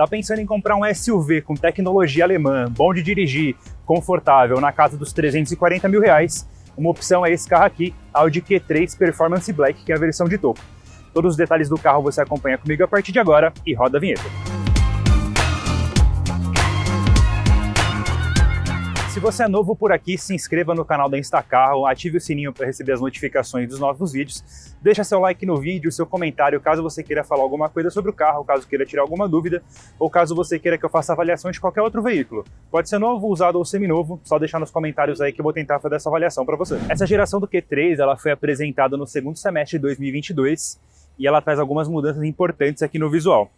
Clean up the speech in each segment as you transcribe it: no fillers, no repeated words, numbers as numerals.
Tá pensando em comprar um SUV com tecnologia alemã, bom de dirigir, confortável, na casa dos 340 mil reais? Uma opção é esse carro aqui, Audi Q3 Performance Black, que é a versão de topo. Todos os detalhes do carro você acompanha comigo a partir de agora e roda a vinheta. Se você é novo por aqui, se inscreva no canal da Instacarro, ative o sininho para receber as notificações dos novos vídeos, deixa seu like no vídeo, seu comentário caso você queira falar alguma coisa sobre o carro, caso queira tirar alguma dúvida, ou caso você queira que eu faça avaliação de qualquer outro veículo. Pode ser novo, usado ou seminovo, só deixar nos comentários aí que eu vou tentar fazer essa avaliação para você. Essa geração do Q3 ela foi apresentada no segundo semestre de 2022 e ela traz algumas mudanças importantes aqui no visual.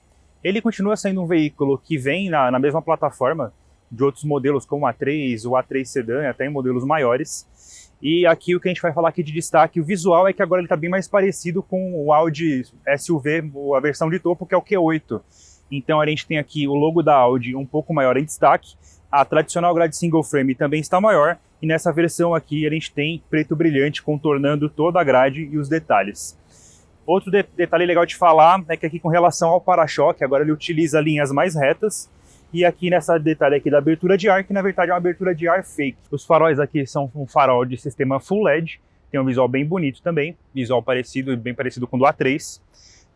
Ele continua sendo um veículo que vem na mesma plataforma de outros modelos como o A3, o A3 Sedan, até em modelos maiores. E aqui o que a gente vai falar aqui de destaque, o visual é que agora ele está bem mais parecido com o Audi SUV, a versão de topo, que é o Q8. Então a gente tem aqui o logo da Audi um pouco maior em destaque, a tradicional grade single frame também está maior, e nessa versão aqui a gente tem preto brilhante contornando toda a grade e os detalhes. Outro detalhe legal de falar é que aqui com relação ao para-choque, agora ele utiliza linhas mais retas, e aqui nessa detalhe aqui da abertura de ar, que na verdade é uma abertura de ar fake. Os faróis aqui são um farol de sistema Full LED, tem um visual bem bonito também, visual parecido, bem parecido com o do A3.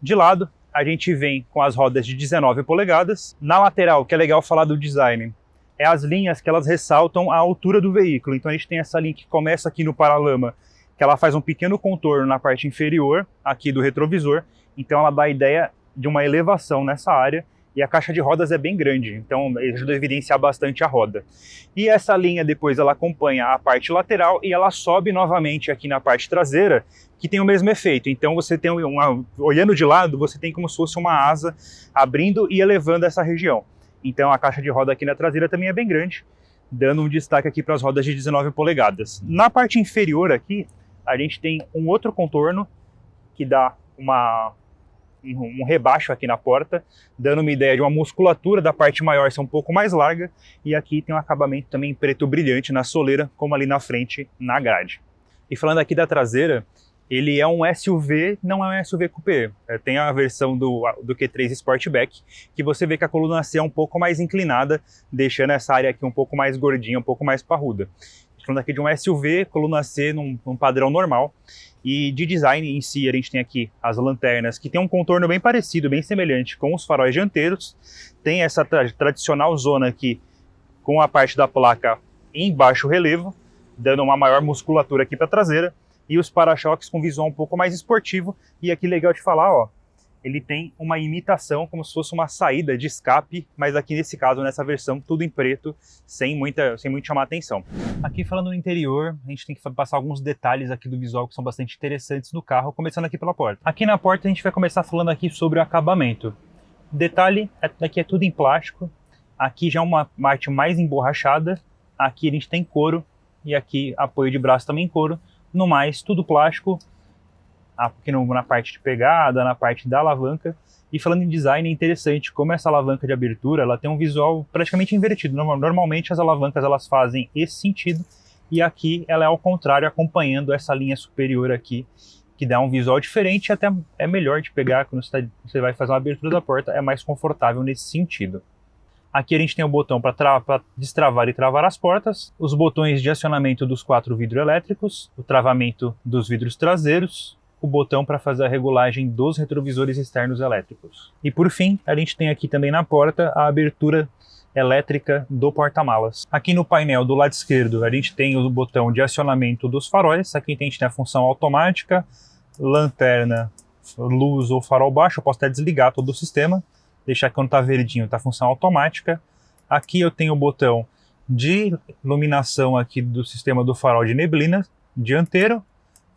De lado, a gente vem com as rodas de 19 polegadas. Na lateral, que é legal falar do design, é as linhas que elas ressaltam a altura do veículo. Então a gente tem essa linha que começa aqui no paralama, que ela faz um pequeno contorno na parte inferior aqui do retrovisor. Então ela dá a ideia de uma elevação nessa área. E a caixa de rodas é bem grande, então ajuda a evidenciar bastante a roda. E essa linha depois ela acompanha a parte lateral e ela sobe novamente aqui na parte traseira, que tem o mesmo efeito. Então você tem olhando de lado, você tem como se fosse uma asa abrindo e elevando essa região. Então a caixa de roda aqui na traseira também é bem grande, dando um destaque aqui para as rodas de 19 polegadas. Na parte inferior aqui, a gente tem um outro contorno que dá um rebaixo aqui na porta, dando uma ideia de uma musculatura da parte maior ser um pouco mais larga, e aqui tem um acabamento também preto brilhante na soleira, como ali na frente, na grade. E falando aqui da traseira, ele é um SUV, não é um SUV coupé. Tem a versão do Q3 Sportback, que você vê que a coluna C é um pouco mais inclinada, deixando essa área aqui um pouco mais gordinha, um pouco mais parruda. Falando aqui de um SUV, coluna C num padrão normal. E de design em si, a gente tem aqui as lanternas, que tem um contorno bem parecido, bem semelhante com os faróis dianteiros. Tem essa tradicional zona aqui, com a parte da placa em baixo relevo, dando uma maior musculatura aqui para a traseira. E os para-choques com visual um pouco mais esportivo. E aqui legal de falar, ó, ele tem uma imitação, como se fosse uma saída de escape, mas aqui nesse caso, nessa versão, tudo em preto, sem muito chamar atenção. Aqui falando no interior, a gente tem que passar alguns detalhes aqui do visual que são bastante interessantes do carro, começando aqui pela porta. Aqui na porta a gente vai começar falando aqui sobre o acabamento. Detalhe, aqui é tudo em plástico, aqui já é uma parte mais emborrachada, aqui a gente tem couro, e aqui apoio de braço também em couro, no mais tudo plástico, aqui na parte de pegada, na parte da alavanca. E falando em design, é interessante como essa alavanca de abertura ela tem um visual praticamente invertido. Normalmente as alavancas elas fazem esse sentido, e aqui ela é ao contrário, acompanhando essa linha superior aqui, que dá um visual diferente e até é melhor de pegar quando você vai fazer uma abertura da porta, é mais confortável nesse sentido. Aqui a gente tem o botão para destravar e travar as portas, os botões de acionamento dos 4 vidros elétricos, o travamento dos vidros traseiros, o botão para fazer a regulagem dos retrovisores externos elétricos. E por fim, a gente tem aqui também na porta a abertura elétrica do porta-malas. Aqui no painel do lado esquerdo a gente tem o botão de acionamento dos faróis, aqui a gente tem a função automática, lanterna, luz ou farol baixo, eu posso até desligar todo o sistema, deixar que quando está verdinho está a função automática. Aqui eu tenho o botão de iluminação aqui do sistema do farol de neblina dianteiro,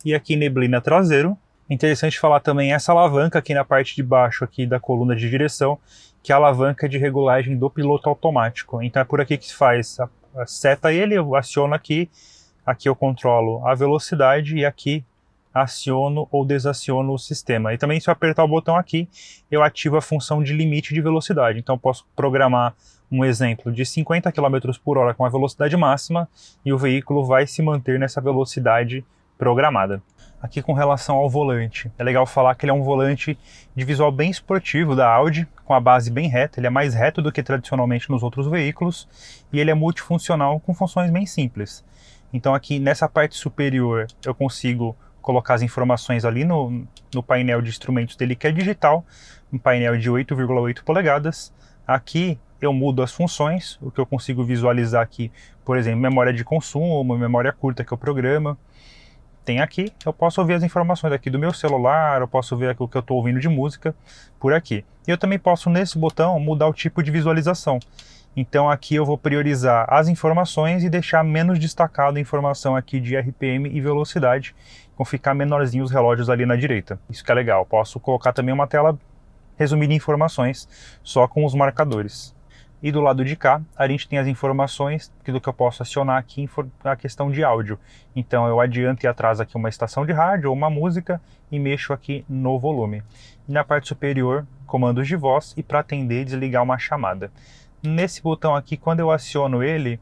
e aqui neblina traseiro. Interessante falar também essa alavanca aqui na parte de baixo aqui da coluna de direção, que é a alavanca de regulagem do piloto automático. Então é por aqui que se faz, seta ele, eu aciono aqui eu controlo a velocidade e aqui aciono ou desaciono o sistema. E também se eu apertar o botão aqui, eu ativo a função de limite de velocidade. Então eu posso programar um exemplo de 50 km por hora com a velocidade máxima e o veículo vai se manter nessa velocidade programada. Aqui com relação ao volante, é legal falar que ele é um volante de visual bem esportivo da Audi, com a base bem reta, ele é mais reto do que tradicionalmente nos outros veículos, e ele é multifuncional com funções bem simples. Então aqui nessa parte superior eu consigo colocar as informações ali no painel de instrumentos dele, que é digital, um painel de 8,8 polegadas. Aqui eu mudo as funções, o que eu consigo visualizar aqui, por exemplo, memória de consumo, uma memória curta que eu programo. Tem aqui, eu posso ouvir as informações aqui do meu celular, eu posso ver o que eu estou ouvindo de música por aqui. E eu também posso, nesse botão, mudar o tipo de visualização. Então aqui eu vou priorizar as informações e deixar menos destacado a informação aqui de RPM e velocidade, vão ficar menorzinhos os relógios ali na direita. Isso que é legal, posso colocar também uma tela resumida em informações, só com os marcadores. E do lado de cá, a gente tem as informações do que eu posso acionar aqui a questão de áudio. Então eu adianto e atraso aqui uma estação de rádio ou uma música e mexo aqui no volume. E na parte superior, comandos de voz e para atender e desligar uma chamada. Nesse botão aqui, quando eu aciono ele,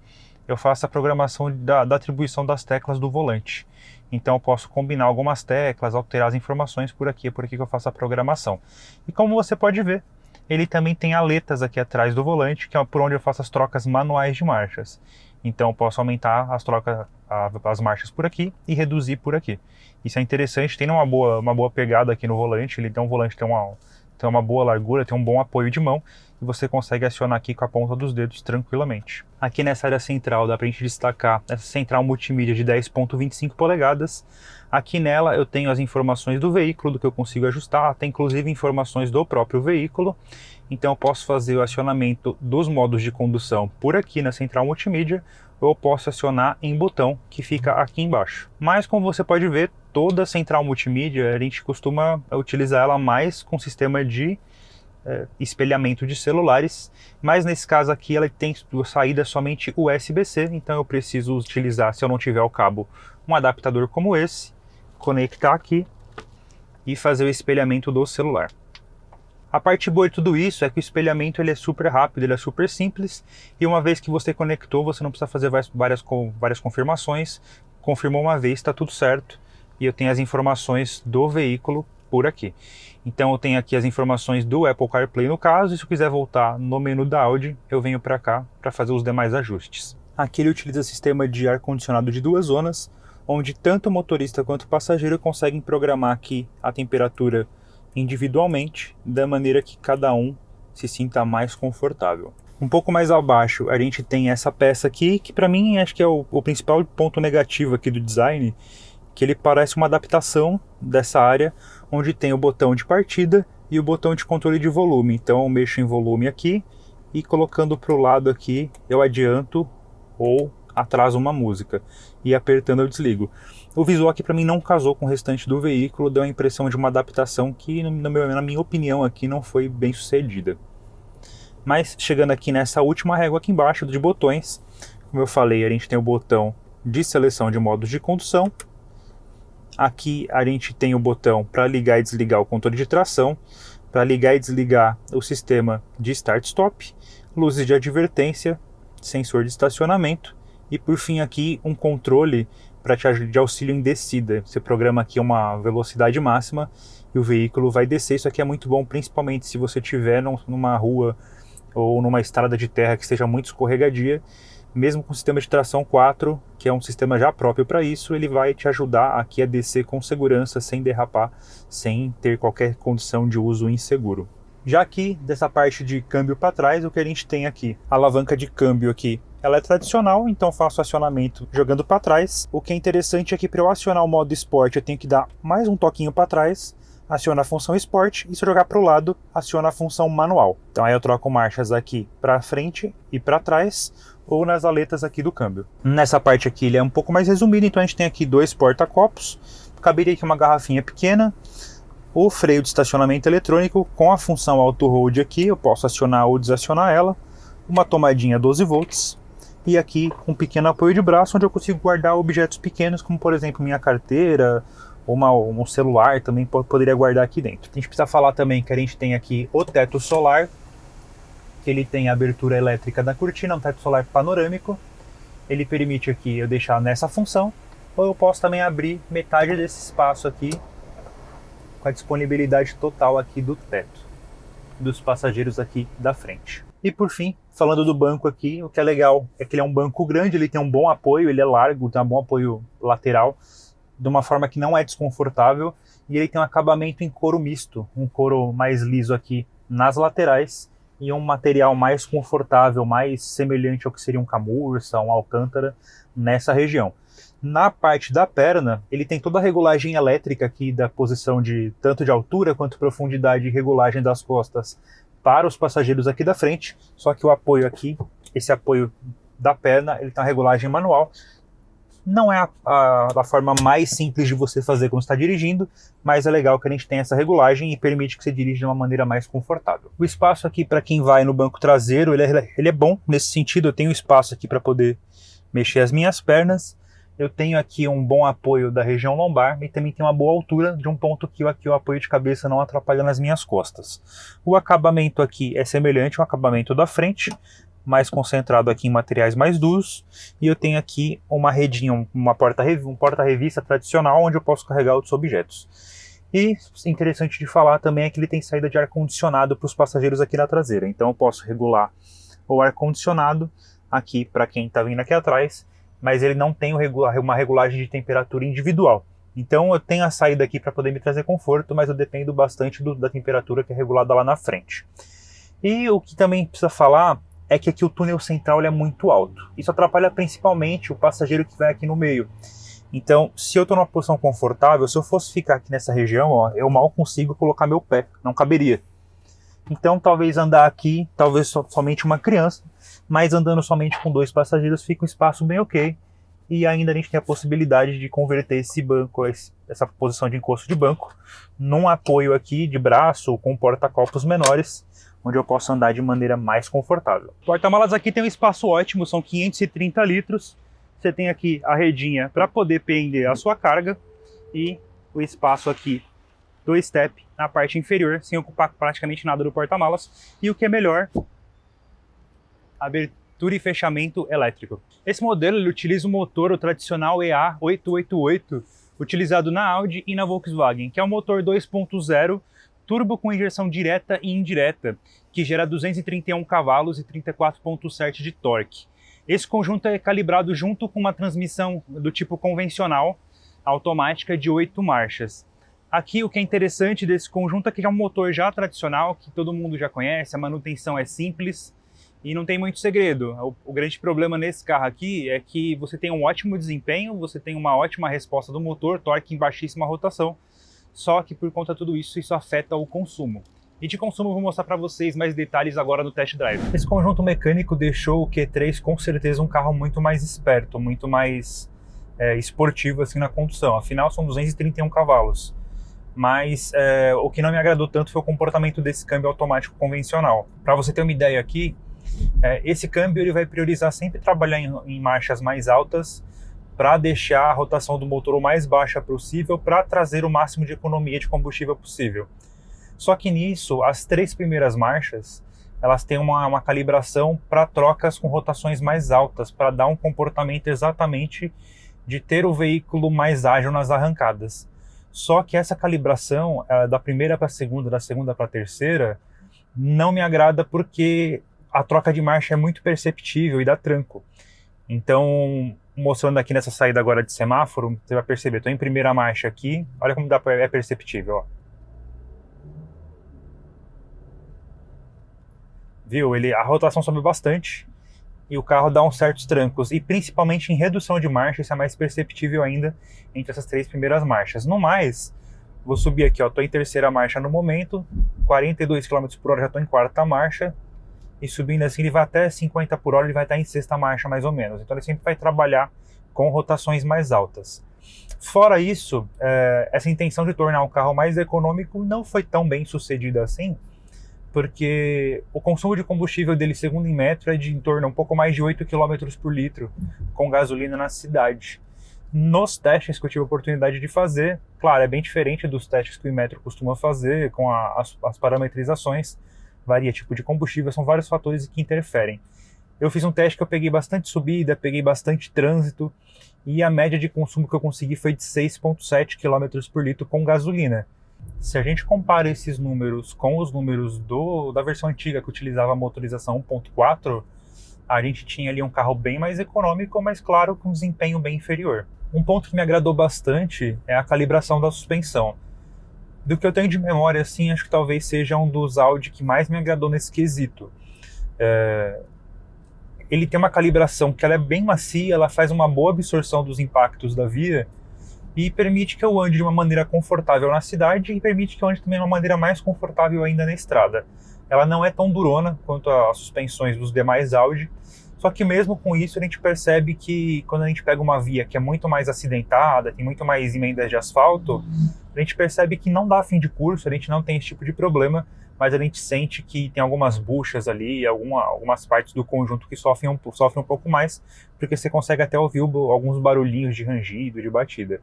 eu faço a programação da atribuição das teclas do volante. Então eu posso combinar algumas teclas, alterar as informações por aqui, é por aqui que eu faço a programação. E como você pode ver, ele também tem aletas aqui atrás do volante, que é por onde eu faço as trocas manuais de marchas. Então eu posso aumentar as marchas por aqui e reduzir por aqui. Isso é interessante, tem uma boa pegada aqui no volante, ele tem um volante tem uma boa largura, tem um bom apoio de mão, e você consegue acionar aqui com a ponta dos dedos tranquilamente. Aqui nessa área central dá pra gente destacar essa central multimídia de 10,25 polegadas. Aqui nela eu tenho as informações do veículo, do que eu consigo ajustar, tem inclusive informações do próprio veículo. Então eu posso fazer o acionamento dos modos de condução por aqui na central multimídia, ou eu posso acionar em botão que fica aqui embaixo. Mas como você pode ver, toda a central multimídia a gente costuma utilizar ela mais com sistema de espelhamento de celulares, mas nesse caso aqui ela tem saída somente USB-C, então eu preciso utilizar, se eu não tiver o cabo, um adaptador como esse, conectar aqui e fazer o espelhamento do celular. A parte boa de tudo isso é que o espelhamento ele é super rápido, ele é super simples, e uma vez que você conectou, você não precisa fazer várias confirmações, confirmou uma vez, está tudo certo, e eu tenho as informações do veículo por aqui. Então eu tenho aqui as informações do Apple CarPlay no caso, e se eu quiser voltar no menu da Audi, eu venho para cá para fazer os demais ajustes. Aqui ele utiliza sistema de ar-condicionado de 2 zonas, onde tanto o motorista quanto o passageiro conseguem programar aqui a temperatura individualmente, da maneira que cada um se sinta mais confortável. Um pouco mais abaixo a gente tem essa peça aqui, que para mim acho que é o principal ponto negativo aqui do design, que ele parece uma adaptação dessa área, onde tem o botão de partida e o botão de controle de volume. Então eu mexo em volume aqui e colocando para o lado aqui eu adianto ou atraso uma música, e apertando eu desligo. O visual aqui para mim não casou com o restante do veículo, deu a impressão de uma adaptação que na minha opinião aqui não foi bem sucedida. Mas chegando aqui nessa última régua aqui embaixo de botões, como eu falei, a gente tem o botão de seleção de modos de condução. Aqui a gente tem o botão para ligar e desligar o controle de tração, para ligar e desligar o sistema de start-stop, luzes de advertência, sensor de estacionamento e por fim aqui um controle de auxílio em descida. Você programa aqui uma velocidade máxima e o veículo vai descer. Isso aqui é muito bom, principalmente se você estiver numa rua ou numa estrada de terra que esteja muito escorregadia. Mesmo com o sistema de tração 4, que é um sistema já próprio para isso, ele vai te ajudar aqui a descer com segurança, sem derrapar, sem ter qualquer condição de uso inseguro. Já aqui, dessa parte de câmbio para trás, o que a gente tem aqui? A alavanca de câmbio aqui, ela é tradicional, então faço acionamento jogando para trás. O que é interessante é que para eu acionar o modo Sport, eu tenho que dar mais um toquinho para trás, aciona a função Sport, e se eu jogar para o lado, aciona a função manual. Então aí eu troco marchas aqui para frente e para trás, ou nas aletas aqui do câmbio. Nessa parte aqui ele é um pouco mais resumido, então a gente tem aqui 2 porta-copos, caberia aqui uma garrafinha pequena, o freio de estacionamento eletrônico com a função Auto Hold aqui, eu posso acionar ou desacionar ela, uma tomadinha 12 volts, e aqui um pequeno apoio de braço, onde eu consigo guardar objetos pequenos, como por exemplo minha carteira, ou um celular também poderia guardar aqui dentro. A gente precisa falar também que a gente tem aqui o teto solar, que ele tem a abertura elétrica da cortina, um teto solar panorâmico. Ele permite aqui eu deixar nessa função, ou eu posso também abrir metade desse espaço aqui, com a disponibilidade total aqui do teto. dos passageiros aqui da frente. E por fim, falando do banco aqui, o que é legal é que ele é um banco grande, ele tem um bom apoio, ele é largo, tem um bom apoio lateral, de uma forma que não é desconfortável, e ele tem um acabamento em couro misto, um couro mais liso aqui nas laterais, e um material mais confortável, mais semelhante ao que seria um camurça, um alcântara, nessa região. Na parte da perna, ele tem toda a regulagem elétrica aqui da posição de tanto de altura quanto profundidade e regulagem das costas para os passageiros aqui da frente, só que o apoio aqui, esse apoio da perna, ele tem uma regulagem manual. Não é a forma mais simples de você fazer quando está dirigindo, mas é legal que a gente tenha essa regulagem e permite que você dirija de uma maneira mais confortável. O espaço aqui para quem vai no banco traseiro, ele é bom nesse sentido. Eu tenho espaço aqui para poder mexer as minhas pernas. Eu tenho aqui um bom apoio da região lombar e também tem uma boa altura de um ponto que aqui o apoio de cabeça não atrapalha nas minhas costas. O acabamento aqui é semelhante ao acabamento da frente, mais concentrado aqui em materiais mais duros, e eu tenho aqui uma redinha, um porta-revista tradicional onde eu posso carregar outros objetos. E interessante de falar também é que ele tem saída de ar-condicionado para os passageiros aqui na traseira, então eu posso regular o ar-condicionado aqui para quem está vindo aqui atrás, mas ele não tem uma regulagem de temperatura individual. Então eu tenho a saída aqui para poder me trazer conforto, mas eu dependo bastante da temperatura que é regulada lá na frente. E o que também precisa falar é que aqui o túnel central ele é muito alto. Isso atrapalha principalmente o passageiro que vai aqui no meio. Então, se eu estou numa posição confortável, se eu fosse ficar aqui nessa região, ó, eu mal consigo colocar meu pé, não caberia. Então, talvez andar aqui, talvez somente uma criança, mas andando somente com 2 passageiros fica um espaço bem ok. E ainda a gente tem a possibilidade de converter esse banco, essa posição de encosto de banco, num apoio aqui de braço com porta-copos menores, onde eu posso andar de maneira mais confortável. O porta-malas aqui tem um espaço ótimo, são 530 litros. Você tem aqui a redinha para poder prender a sua carga e o espaço aqui do step na parte inferior, sem ocupar praticamente nada do porta-malas. E o que é melhor, abertura e fechamento elétrico. Esse modelo ele utiliza o motor, o tradicional EA888, utilizado na Audi e na Volkswagen, que é um motor 2.0 turbo com injeção direta e indireta, que gera 231 cavalos e 34,7 de torque. Esse conjunto é calibrado junto com uma transmissão do tipo convencional, automática de 8 marchas. Aqui o que é interessante desse conjunto é que é um motor já tradicional, que todo mundo já conhece, a manutenção é simples e não tem muito segredo. O grande problema nesse carro aqui é que você tem um ótimo desempenho, você tem uma ótima resposta do motor, torque em baixíssima rotação, só que por conta de tudo isso, isso afeta o consumo. E de consumo eu vou mostrar para vocês mais detalhes agora no test drive. Esse conjunto mecânico deixou o Q3 com certeza um carro muito mais esperto, muito mais esportivo assim na condução. Afinal são 231 cavalos. Mas o que não me agradou tanto foi o comportamento desse câmbio automático convencional. Para você ter uma ideia aqui, esse câmbio ele vai priorizar sempre trabalhar em marchas mais altas, para deixar a rotação do motor o mais baixa possível, para trazer o máximo de economia de combustível possível. Só que nisso, as 3 primeiras marchas, elas têm uma calibração para trocas com rotações mais altas, para dar um comportamento exatamente de ter o veículo mais ágil nas arrancadas. Só que essa calibração, da primeira para a segunda, da segunda para a terceira, não me agrada porque a troca de marcha é muito perceptível e dá tranco. Então, mostrando aqui nessa saída agora de semáforo, você vai perceber, estou em primeira marcha aqui, olha como é perceptível, ó. Viu? A rotação sobe bastante e o carro dá uns certos trancos, e principalmente em redução de marcha, isso é mais perceptível ainda entre essas 3 primeiras marchas. No mais, vou subir aqui, ó, estou em terceira marcha no momento, 42 km por hora, já estou em quarta marcha, e subindo assim ele vai até 50 por hora, ele vai estar em sexta marcha mais ou menos. Então ele sempre vai trabalhar com rotações mais altas. Fora isso, essa intenção de tornar o carro mais econômico não foi tão bem sucedida assim, porque o consumo de combustível dele, segundo o Inmetro, é de em torno a um pouco mais de 8 km por litro com gasolina na cidade. Nos testes que eu tive a oportunidade de fazer, claro, é bem diferente dos testes que o Inmetro costuma fazer com as parametrizações, varia tipo de combustível, são vários fatores que interferem. Eu fiz um teste que eu peguei bastante subida, peguei bastante trânsito, e a média de consumo que eu consegui foi de 6,7 km por litro com gasolina. Se a gente compara esses números com os números da versão antiga que utilizava a motorização 1.4, a gente tinha ali um carro bem mais econômico, mas claro, com um desempenho bem inferior. Um ponto que me agradou bastante é a calibração da suspensão. Do que eu tenho de memória, assim, acho que talvez seja um dos Audi que mais me agradou nesse quesito. Ele tem uma calibração que ela é bem macia, ela faz uma boa absorção dos impactos da via e permite que eu ande de uma maneira confortável na cidade e permite que eu ande também de uma maneira mais confortável ainda na estrada. Ela não é tão durona quanto as suspensões dos demais Audi, só que mesmo com isso a gente percebe que quando a gente pega uma via que é muito mais acidentada, tem muito mais emendas de asfalto, a gente percebe que não dá fim de curso, a gente não tem esse tipo de problema, mas a gente sente que tem algumas buchas ali, algumas partes do conjunto que sofrem um pouco mais, porque você consegue até ouvir alguns barulhinhos de rangido, de batida.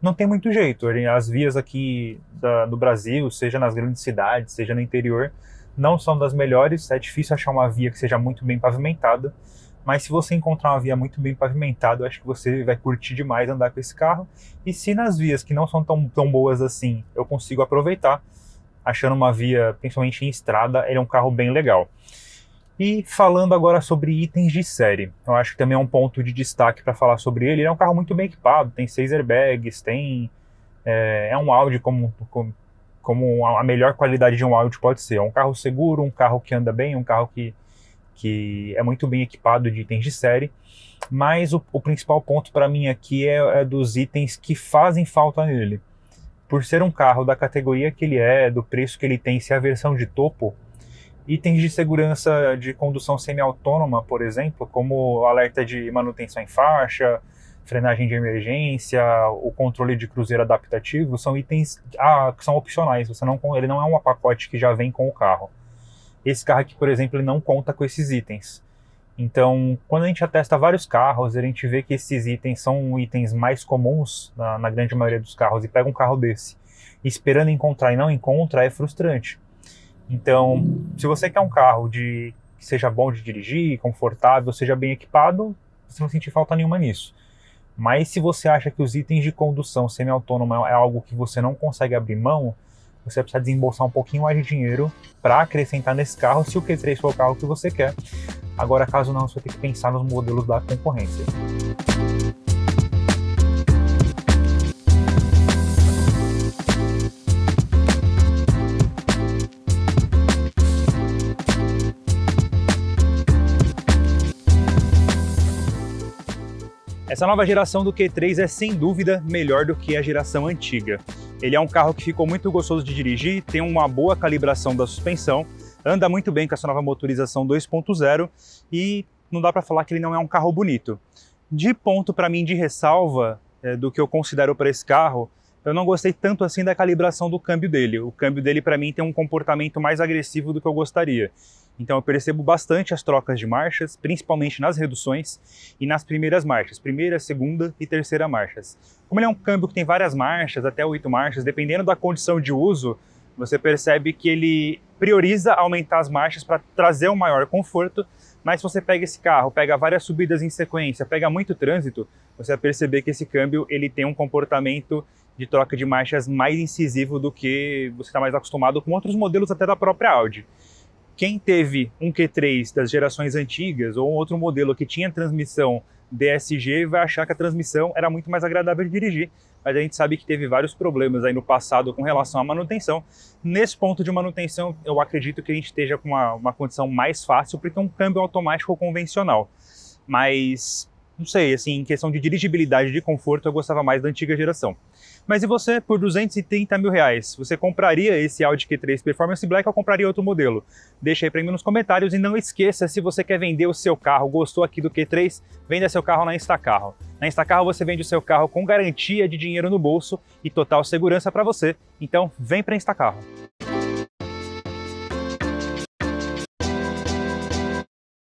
Não tem muito jeito, as vias aqui do Brasil, seja nas grandes cidades, seja no interior, não são das melhores, é difícil achar uma via que seja muito bem pavimentada, mas se você encontrar uma via muito bem pavimentada, eu acho que você vai curtir demais andar com esse carro, e se nas vias que não são tão boas assim, eu consigo aproveitar, achando uma via, principalmente em estrada, ele é um carro bem legal. E falando agora sobre itens de série, eu acho que também é um ponto de destaque para falar sobre ele. Ele é um carro muito bem equipado, tem 6 airbags, é um Audi como a melhor qualidade de um Audi pode ser. É um carro seguro, um carro que anda bem, um carro que é muito bem equipado de itens de série. Mas o principal ponto para mim aqui é dos itens que fazem falta nele. Por ser um carro da categoria que ele é, do preço que ele tem, ser a versão de topo, itens de segurança de condução semi-autônoma, por exemplo, como o alerta de manutenção em faixa, frenagem de emergência, o controle de cruzeiro adaptativo, são itens que são opcionais, ele não é um pacote que já vem com o carro. Esse carro aqui, por exemplo, ele não conta com esses itens. Então, quando a gente atesta vários carros, a gente vê que esses itens são itens mais comuns na grande maioria dos carros, e pega um carro desse esperando encontrar e não encontra, é frustrante. Então, se você quer um carro que seja bom de dirigir, confortável, seja bem equipado, você não sentir falta nenhuma nisso. Mas se você acha que os itens de condução semi-autônoma é algo que você não consegue abrir mão, você precisa desembolsar um pouquinho mais de dinheiro para acrescentar nesse carro, se o Q3 for o carro que você quer. Agora, caso não, você vai ter que pensar nos modelos da concorrência. Essa nova geração do Q3 é sem dúvida melhor do que a geração antiga. Ele é um carro que ficou muito gostoso de dirigir, tem uma boa calibração da suspensão, anda muito bem com essa nova motorização 2.0 e não dá para falar que ele não é um carro bonito. De ponto para mim de ressalva do que eu considero para esse carro, eu não gostei tanto assim da calibração do câmbio dele. O câmbio dele para mim tem um comportamento mais agressivo do que eu gostaria. Então eu percebo bastante as trocas de marchas, principalmente nas reduções e nas primeiras marchas, primeira, segunda e terceira marchas. Como ele é um câmbio que tem várias marchas, até 8 marchas, dependendo da condição de uso, você percebe que ele prioriza aumentar as marchas para trazer um maior conforto, mas se você pega esse carro, pega várias subidas em sequência, pega muito trânsito, você vai perceber que esse câmbio ele tem um comportamento de troca de marchas mais incisivo do que você está mais acostumado com outros modelos até da própria Audi. Quem teve um Q3 das gerações antigas ou um outro modelo que tinha transmissão DSG vai achar que a transmissão era muito mais agradável de dirigir, mas a gente sabe que teve vários problemas aí no passado com relação à manutenção. Nesse ponto de manutenção, eu acredito que a gente esteja com uma condição mais fácil, porque é um câmbio automático convencional. Mas, não sei, assim, em questão de dirigibilidade e de conforto, eu gostava mais da antiga geração. Mas e você, por R$230 mil, você compraria esse Audi Q3 Performance Black ou compraria outro modelo? Deixa aí para mim nos comentários e não esqueça, se você quer vender o seu carro, gostou aqui do Q3, venda seu carro na Instacarro. Na Instacarro você vende o seu carro com garantia de dinheiro no bolso e total segurança para você. Então vem para Instacarro.